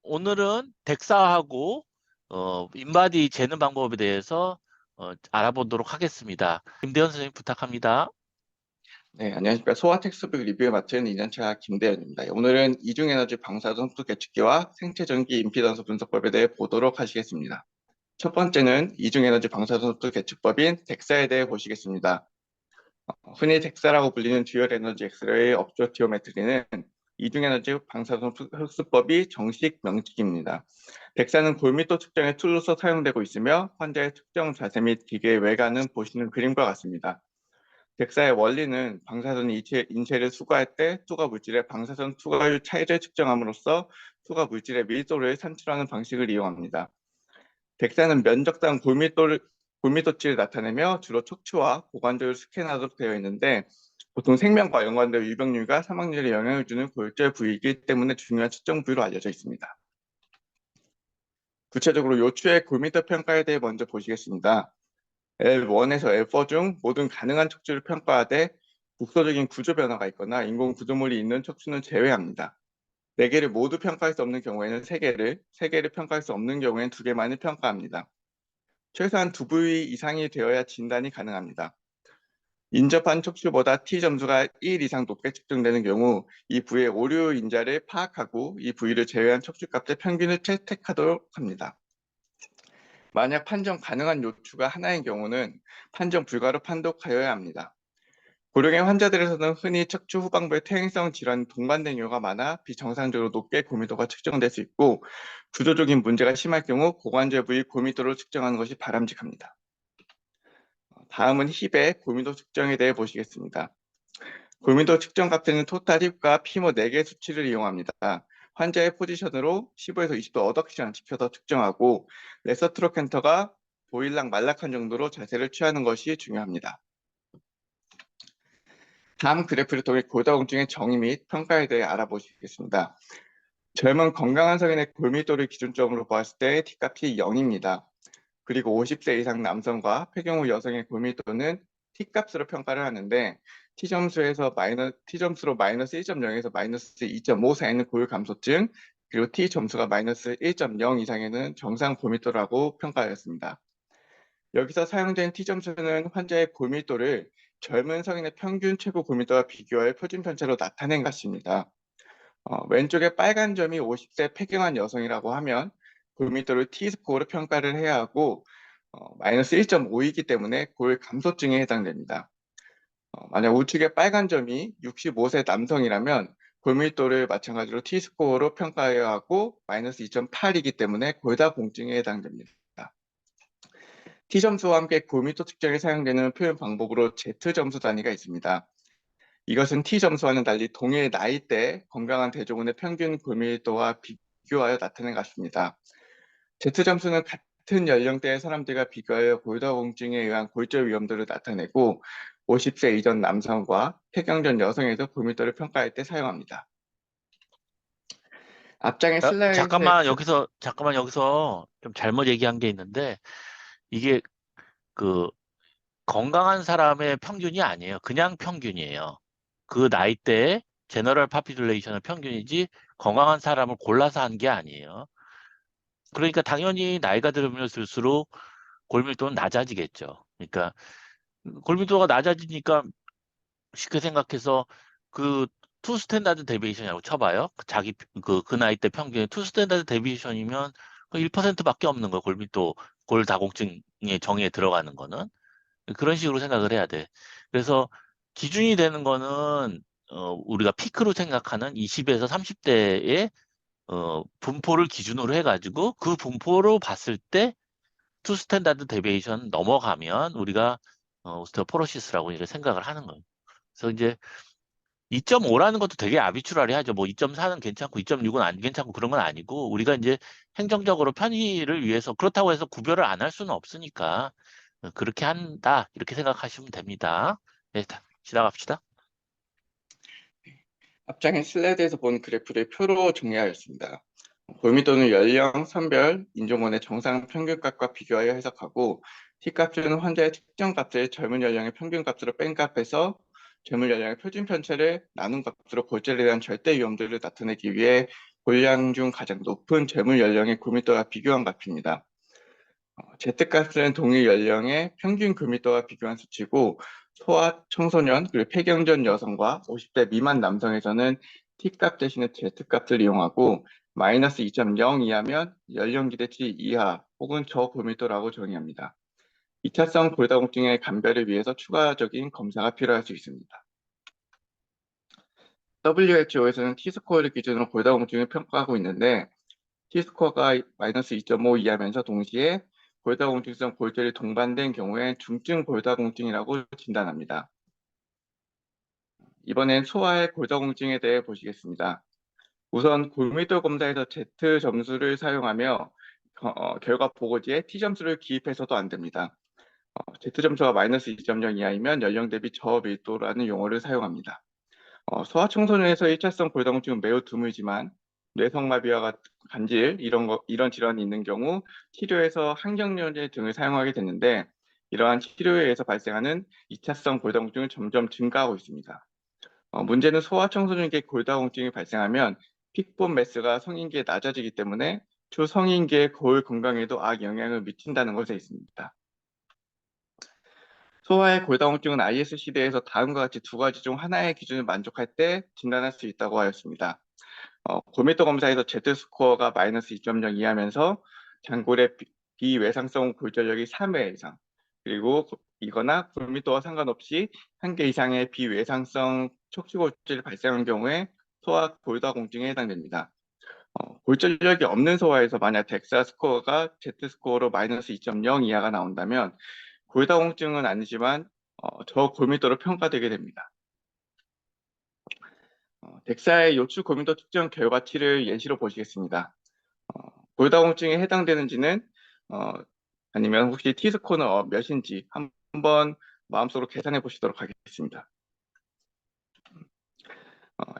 오늘은 덱사하고 인바디 재는 방법에 대해서 알아보도록 하겠습니다. 김대현 선생님 부탁합니다. 네, 안녕하십니까. 소아 텍스트북 리뷰에 맡은 2년차 김대현입니다. 오늘은 이중에너지 방사선 속도 계측기와 생체전기 임피던스 분석법에 대해 보도록 하시겠습니다. 첫 번째는 이중에너지 방사선 속도 계측법인 덱사에 대해 보시겠습니다. 흔히 덱사라고 불리는 듀얼 에너지 엑스레이 업조티오메트리는 이중에너지 방사선 흡수법이 정식 명칭입니다. 덱사는 골밀도 측정의 툴로서 사용되고 있으며 환자의 특정 자세 및 기계의 외관은 보시는 그림과 같습니다. 덱사의 원리는 방사선 인체를 수거할 때 투과 물질의 방사선 투과율 차이를 측정함으로써 투과 물질의 밀도를 산출하는 방식을 이용합니다. 덱사는 면적당 골밀도치를 나타내며 주로 척추와 고관절을 스캔하도록 되어 있는데 보통 생명과 연관된 유병률과 사망률에 영향을 주는 골절 부위이기 때문에 중요한 측정 부위로 알려져 있습니다. 구체적으로 요추의 골밀도 평가에 대해 먼저 보시겠습니다. L1에서 L4 중 모든 가능한 척추를 평가하되 국소적인 구조 변화가 있거나 인공 구조물이 있는 척추는 제외합니다. 4개를 모두 평가할 수 없는 경우에는 3개를, 3개를 평가할 수 없는 경우에는 2개만을 평가합니다. 최소한 2부위 이상이 되어야 진단이 가능합니다. 인접한 척추보다 T점수가 1 이상 높게 측정되는 경우 이 부위의 오류 인자를 파악하고 이 부위를 제외한 척추값의 평균을 채택하도록 합니다. 만약 판정 가능한 요추가 하나인 경우는 판정 불가로 판독하여야 합니다. 고령의 환자들에서는 흔히 척추 후방부의 퇴행성 질환이 동반된 경우가 많아 비정상적으로 높게 골밀도가 측정될 수 있고 구조적인 문제가 심할 경우 고관절 부위 골밀도를 측정하는 것이 바람직합니다. 다음은 힙의 골밀도 측정에 대해 보시겠습니다. 골밀도 측정 값에는 토탈 힙과 피모 4개 수치를 이용합니다. 환자의 포지션으로 15에서 20도 어덕션 지켜서 측정하고 레서 트로켄터가 보일락 말락한 정도로 자세를 취하는 것이 중요합니다. 다음 그래프를 통해 골다공증의 정의 및 평가에 대해 알아보시겠습니다. 젊은 건강한 성인의 골밀도를 기준점으로 보았을 때 T값이 0입니다. 그리고 50세 이상 남성과 폐경 후 여성의 골밀도는 T값으로 평가를 하는데 T점수로 마이너스 1.0에서 마이너스 2.5 사이는 고혈감소증, 그리고 T점수가 마이너스 1.0 이상에는 정상 골밀도라고 평가하였습니다. 여기서 사용된 T점수는 환자의 골밀도를 젊은 성인의 평균 최고 골밀도와 비교하여 표준 편차로 나타낸 것입니다. 왼쪽에 빨간 점이 50세 폐경한 여성이라고 하면 골밀도를 T스코어로 평가를 해야 하고 마이너스 1.5이기 때문에 고혈감소증에 해당됩니다. 만약 우측에 빨간 점이 65세 남성이라면 골밀도를 마찬가지로 T스코어로 평가해야 하고 마이너스 2.8이기 때문에 골다공증에 해당됩니다. T점수와 함께 골밀도 측정에 사용되는 표현 방법으로 Z점수 단위가 있습니다. 이것은 T점수와는 달리 동일 나이대 건강한 대조군의 평균 골밀도와 비교하여 나타낸 것입니다. Z점수는 같은 연령대의 사람들과 비교하여 골다공증에 의한 골절 위험도를 나타내고 50세 이전 남성과 폐경 전 여성에서 골밀도를 평가할 때 사용합니다. 앞장의 슬라이드에 잠깐만 여기서 좀 잘못 얘기한 게 있는데 이게 그 건강한 사람의 평균이 아니에요. 그냥 평균이에요. 그 나이대에 제너럴 파퓰레이션의 평균이지 건강한 사람을 골라서 한 게 아니에요. 그러니까 당연히 나이가 들면 들수록 골밀도는 낮아지겠죠. 그러니까 골밀도가 낮아지니까 쉽게 생각해서 그 투 스탠다드 데비에이션이라고 쳐봐요. 그 나이 때 평균 투 스탠다드 데비에이션이면 1%밖에 없는 거예요. 골밀도 골다공증의 정의에 들어가는 거는 그런 식으로 생각을 해야 돼. 그래서 기준이 되는 거는 우리가 피크로 생각하는 20에서 30대의 분포를 기준으로 해가지고 그 분포로 봤을 때 투 스탠다드 데비에이션 넘어가면 우리가 오스테오포로시스라고 이제 생각을 하는 거예요. 그래서 이제 2.5라는 것도 되게 아비추라리하죠. 뭐 2.4는 괜찮고 2.6은 안 괜찮고 그런 건 아니고 우리가 이제 행정적으로 편의를 위해서 그렇다고 해서 구별을 안 할 수는 없으니까 그렇게 한다 이렇게 생각하시면 됩니다. 네, 지나갑시다. 앞장의 슬라이드에서 본 그래프를 표로 정리하였습니다. 골밀도는 연령, 성별, 인종원의 정상 평균값과 비교하여 해석하고 T값은 환자의 측정 값을 젊은 연령의 평균값으로 뺀 값에서 젊은 연령의 표준 편차를 나눈 값으로 골절에 대한 절대 위험도를 나타내기 위해 골량 중 가장 높은 재물 연령의 고밀도가 비교한 값입니다. Z값은 동일 연령의 평균 고밀도와 비교한 수치고 소아 청소년 그리고 폐경전 여성과 50대 미만 남성에서는 T값 대신에 Z값을 이용하고 마이너스 2.0 이하면 연령 기대치 이하 혹은 저고밀도라고 정의합니다. 2차성 골다공증의 감별을 위해서 추가적인 검사가 필요할 수 있습니다. WHO에서는 T스코어를 기준으로 골다공증을 평가하고 있는데 T스코어가 마이너스 2.5 이하면서 동시에 골다공증성 골절이 동반된 경우에 중증 골다공증이라고 진단합니다. 이번엔 소아의 골다공증에 대해 보시겠습니다. 우선 골밀도 검사에서 Z 점수를 사용하며 결과 보고지에 T 점수를 기입해서도 안 됩니다. Z 점수가 마이너스 2.0 이하이면 연령 대비 저밀도라는 용어를 사용합니다. 소아 청소년에서 1차성 골다공증은 매우 드물지만 뇌성마비와 같은 간질 이런 질환이 있는 경우 치료에서 항경련제 등을 사용하게 되는데 이러한 치료에 의해서 발생하는 2차성 골다공증은 점점 증가하고 있습니다. 문제는 소아 청소년에게 골다공증이 발생하면 픽본 매스가 성인기에 낮아지기 때문에 주 성인기의 거울 건강에도 악영향을 미친다는 것에 있습니다. 소아의 골다공증은 ISCD에서 다음과 같이 두 가지 중 하나의 기준을 만족할 때 진단할 수 있다고 하였습니다. 골밀도 검사에서 Z스코어가 마이너스 2.0 이하면서 장골의 비외상성 골절력이 3회 이상, 그리고 이거나 골밀도와 상관없이 1개 이상의 비외상성 척추골절이 발생한 경우에 소아 골다공증에 해당됩니다. 골절력이 없는 소아에서 만약 덱사 스코어가 Z스코어로 마이너스 2.0 이하가 나온다면 골다공증은 아니지만 저골밀도로 평가되게 됩니다. 덱사의 요추 고밀도 측정 결과치를 예시로 보시겠습니다. 골다공증에 해당되는지는 아니면 혹시 T스코어는 몇인지 한번 마음속으로 계산해 보시도록 하겠습니다.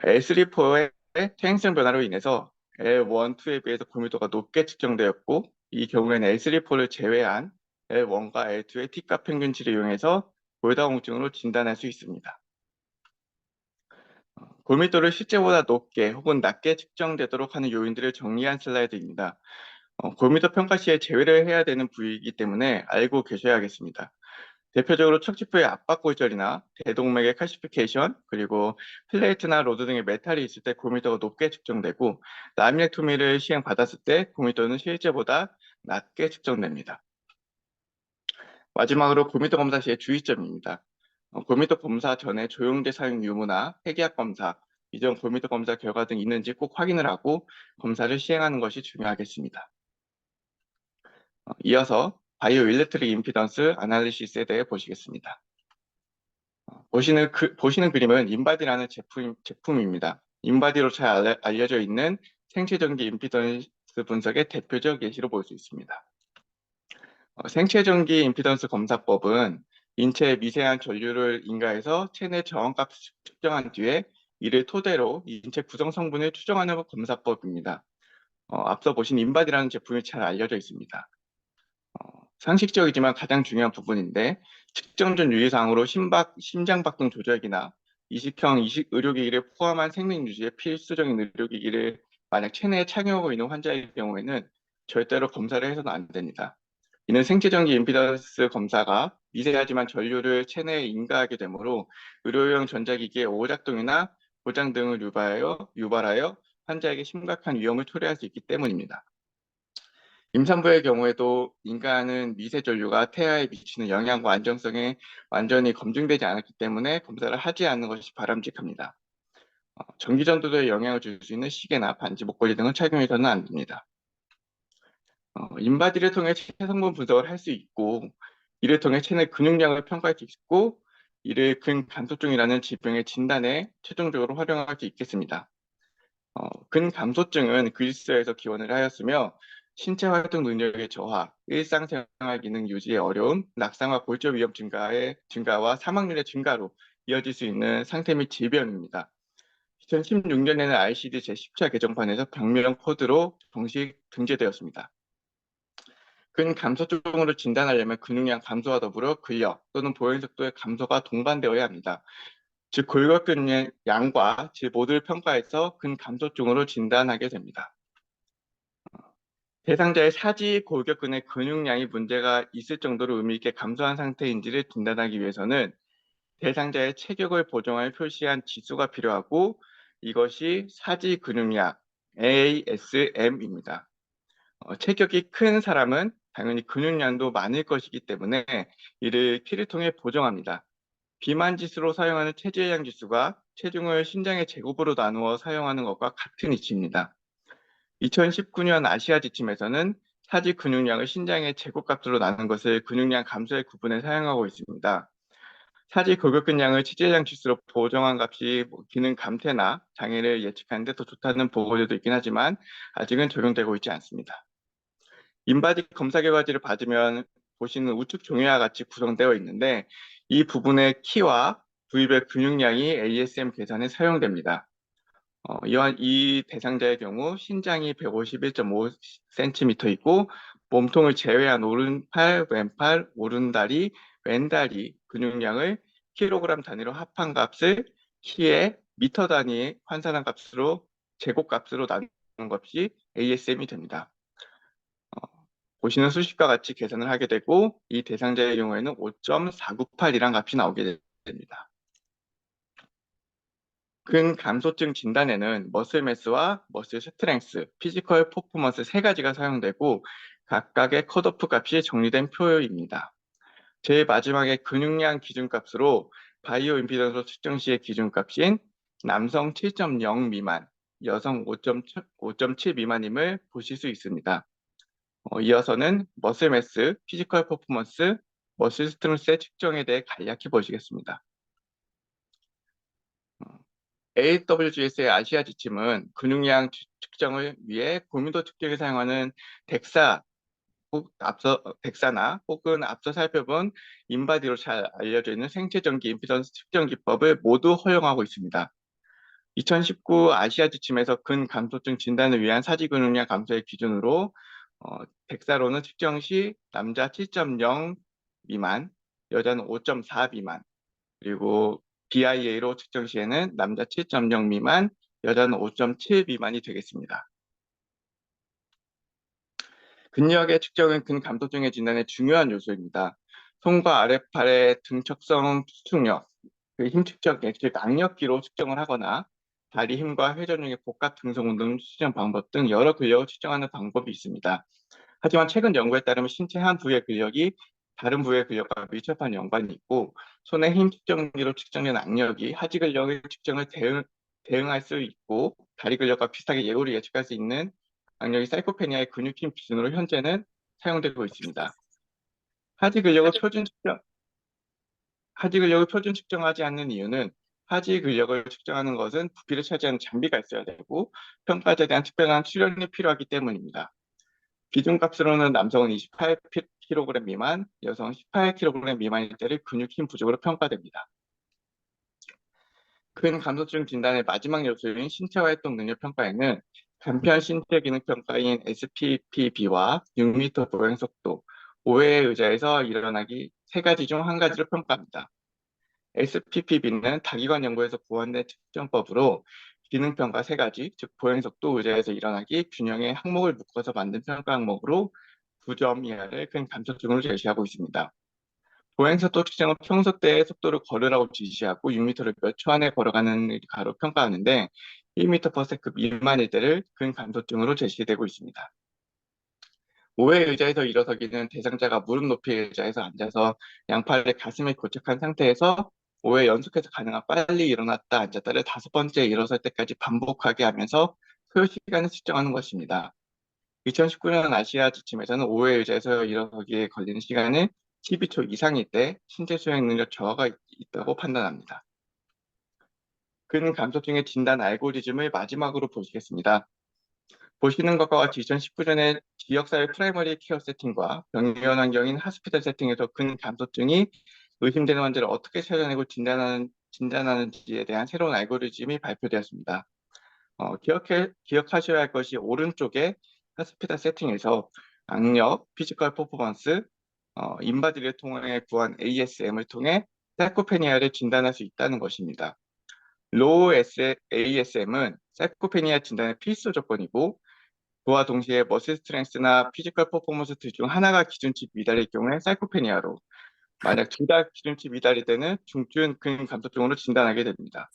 L3포의 퇴행성 변화로 인해서 L1, 2에 비해서 고밀도가 높게 측정되었고 이 경우에는 L3포를 제외한 L1과 L2의 T값 평균치를 이용해서 골다공증으로 진단할 수 있습니다. 골밀도를 실제보다 높게 혹은 낮게 측정되도록 하는 요인들을 정리한 슬라이드입니다. 골밀도 평가 시에 제외를 해야 되는 부위이기 때문에 알고 계셔야겠습니다. 대표적으로 척추뼈의 압박골절이나 대동맥의 칼시피케이션, 그리고 플레이트나 로드 등의 메탈이 있을 때 골밀도가 높게 측정되고 라미넥토미를 시행받았을 때 골밀도는 실제보다 낮게 측정됩니다. 마지막으로 골밀도 검사 시의 주의점입니다. 골밀도 검사 전에 조영제 사용 유무나 폐기약 검사, 이전 골밀도 검사 결과 등 있는지 꼭 확인을 하고 검사를 시행하는 것이 중요하겠습니다. 이어서 바이오 일렉트릭 임피던스 아날리시스에 대해 보시겠습니다. 보시는 그림은 인바디라는 제품입니다. 인바디로 잘 알려져 있는 생체전기 임피던스 분석의 대표적 예시로 볼 수 있습니다. 생체전기 임피던스 검사법은 인체의 미세한 전류를 인가해서 체내 저항값을 측정한 뒤에 이를 토대로 인체 구성 성분을 추정하는 검사법입니다. 앞서 보신 인바디라는 제품이 잘 알려져 있습니다. 상식적이지만 가장 중요한 부분인데 측정 전 유의사항으로 심장박동 조절기나 이식형 의료기기를 포함한 생명 유지에 필수적인 의료기기를 만약 체내에 착용하고 있는 환자의 경우에는 절대로 검사를 해서는 안 됩니다. 이는 생체전기 임피던스 검사가 미세하지만 전류를 체내에 인가하게 되므로 의료용 전자기기의 오작동이나 고장 등을 유발하여 환자에게 심각한 위험을 초래할 수 있기 때문입니다. 임산부의 경우에도 인간은 미세 전류가 태아에 미치는 영향과 안정성에 완전히 검증되지 않았기 때문에 검사를 하지 않는 것이 바람직합니다. 전기전도에 영향을 줄 수 있는 시계나 반지, 목걸이 등을 착용해서는 안 됩니다. 인바디를 통해 체내 성분 분석을 할 수 있고 이를 통해 체내 근육량을 평가할 수 있고 이를 근감소증이라는 질병의 진단에 최종적으로 활용할 수 있겠습니다. 근감소증은 그리스에서 기원을 하였으며 신체 활동 능력의 저하, 일상생활 기능 유지의 어려움, 낙상과 골절 위험 증가와 사망률의 증가로 이어질 수 있는 상태 및 질병입니다. 2016년에는 ICD 제10차 개정판에서 병명 코드로 정식 등재되었습니다. 근감소증으로 진단하려면 근육량 감소와 더불어 근력 또는 보행 속도의 감소가 동반되어야 합니다. 즉 골격근 양과 질 모두를 평가해서 근감소증으로 진단하게 됩니다. 대상자의 사지 골격근의 근육량이 문제가 있을 정도로 의미 있게 감소한 상태인지를 진단하기 위해서는 대상자의 체격을 보정할 표시한 지수가 필요하고 이것이 사지 근육량 ASM입니다. 체격이 큰 사람은 당연히 근육량도 많을 것이기 때문에 이를 키를 통해 보정합니다. 비만 지수로 사용하는 체질량 지수가 체중을 신장의 제곱으로 나누어 사용하는 것과 같은 이치입니다. 2019년 아시아 지침에서는 사지 근육량을 신장의 제곱값으로 나눈 것을 근육량 감소의 구분에 사용하고 있습니다. 사지 골격근량을 체질량 지수로 보정한 값이 기능 감퇴나 장애를 예측하는 데 더 좋다는 보고들도 있긴 하지만 아직은 적용되고 있지 않습니다. 인바디 검사 결과지를 받으면 보시는 우측 종이와 같이 구성되어 있는데 이 부분의 키와 부위별 근육량이 ASM 계산에 사용됩니다. 이와 이 대상자의 경우 신장이 151.5cm 있고 몸통을 제외한 오른팔, 왼팔, 오른다리, 왼다리 근육량을 킬로그램 단위로 합한 값을 키에 미터 단위의 환산한 값으로 제곱값으로 나누는 것이 ASM이 됩니다. 보시는 수식과 같이 계산을 하게 되고 이 대상자의 경우에는 5.498이란 값이 나오게 됩니다. 근감소증 진단에는 머슬 매스와 머슬 스트렝스, 피지컬 퍼포먼스 세 가지가 사용되고 각각의 컷오프 값이 정리된 표입니다. 제일 마지막에 근육량 기준값으로 바이오 임피던스 측정 시의 기준값인 남성 7.0 미만, 여성 5.7 미만임을 보실 수 있습니다. 이어서는 머슬 매스, 피지컬 퍼포먼스, 머슬 스트렝스의 측정에 대해 간략히 보시겠습니다. AWGS의 아시아 지침은 근육량 측정을 위해 고민도 측정에 사용하는 덱사, 덱사나 혹은 앞서 살펴본 인바디로 잘 알려져 있는 생체전기 임피던스 측정 기법을 모두 허용하고 있습니다. 2019 아시아 지침에서 근감소증 진단을 위한 사지 근육량 감소의 기준으로 덱사로는 측정 시 남자 7.0 미만, 여자는 5.4 미만, 그리고 BIA로 측정 시에는 남자 7.0 미만, 여자는 5.7 미만이 되겠습니다. 근력의 측정은 근감소증의 진단의 중요한 요소입니다. 손과 아랫팔의 등척성 수축력, 힘 측정기, 즉 악력기로 측정을 하거나 다리 힘과 회전력의 복합 등성 운동 측정 방법 등 여러 근력을 측정하는 방법이 있습니다. 하지만 최근 연구에 따르면 신체 한 부위의 근력이 다른 부위의 근력과 밀접한 연관이 있고 손의 힘 측정기로 측정된 악력이 하지 근력의 측정을 대응할 수 있고 다리 근력과 비슷하게 예후를 예측할 수 있는 악력이 사이코페니아의 근육힘 기준으로 현재는 사용되고 있습니다. 하지 근력을 표준 측정하지 않는 이유는 하지 근력을 측정하는 것은 부피를 차지하는 장비가 있어야 되고 평가자에 대한 특별한 수련이 필요하기 때문입니다. 기준값으로는 남성은 28kg 미만, 여성은 18kg 미만일 때를 근육 힘 부족으로 평가됩니다. 근감소증 진단의 마지막 요소인 신체 활동 능력 평가에는 간편 신체 기능 평가인 SPPB와 6m 보행 속도, 5회의 의자에서 일어나기 세 가지 중 한 가지를 평가합니다. SPPB는 다기관 연구에서 보완된 측정법으로 기능평가 세 가지, 즉 보행속도, 의자에서 일어나기, 균형의 항목을 묶어서 만든 평가 항목으로 9점 이하를 근감소증으로 제시하고 있습니다. 보행속도 측정은 평소 때의 속도를 걸으라고 지시하고 6m를 몇 초 안에 걸어가는 가로 평가하는데 1m/s 미만일 때를 근감소증으로 제시되고 있습니다. 5회 의자에서 일어서기는 대상자가 무릎 높이 의자에서 앉아서 양팔을 가슴에 고착한 상태에서 5회 연속해서 가능한 빨리 일어났다 앉았다를 5번째 일어설 때까지 반복하게 하면서 소요 시간을 측정하는 것입니다. 2019년 아시아 지침에서는 5회 의자에서 일어서기에 걸리는 시간은 12초 이상일 때 신체 수행 능력 저하가 있다고 판단합니다. 근감소증의 진단 알고리즘을 마지막으로 보시겠습니다. 보시는 것과 같이 2019년에 지역사회 프라이머리 케어 세팅과 병원 환경인 하스피탈 세팅에서 근감소증이 의심되는 환자를 어떻게 찾아내고 진단하는지에 대한 새로운 알고리즘이 발표되었습니다. 기억하셔야 할 것이 오른쪽에 하스피탈 세팅에서 악력, 피지컬 퍼포먼스, 인바디를 통해 구한 ASM을 통해 사이코페니아를 진단할 수 있다는 것입니다. 로우 ASM은 사이코페니아 진단의 필수 조건이고 그와 동시에 머슬 스트렝스나 피지컬 퍼포먼스 둘 중 하나가 기준치 미달일 경우에 사이코페니아로 만약 둘 다 기준치 미달이 되는 중증 근감소증으로 진단하게 됩니다.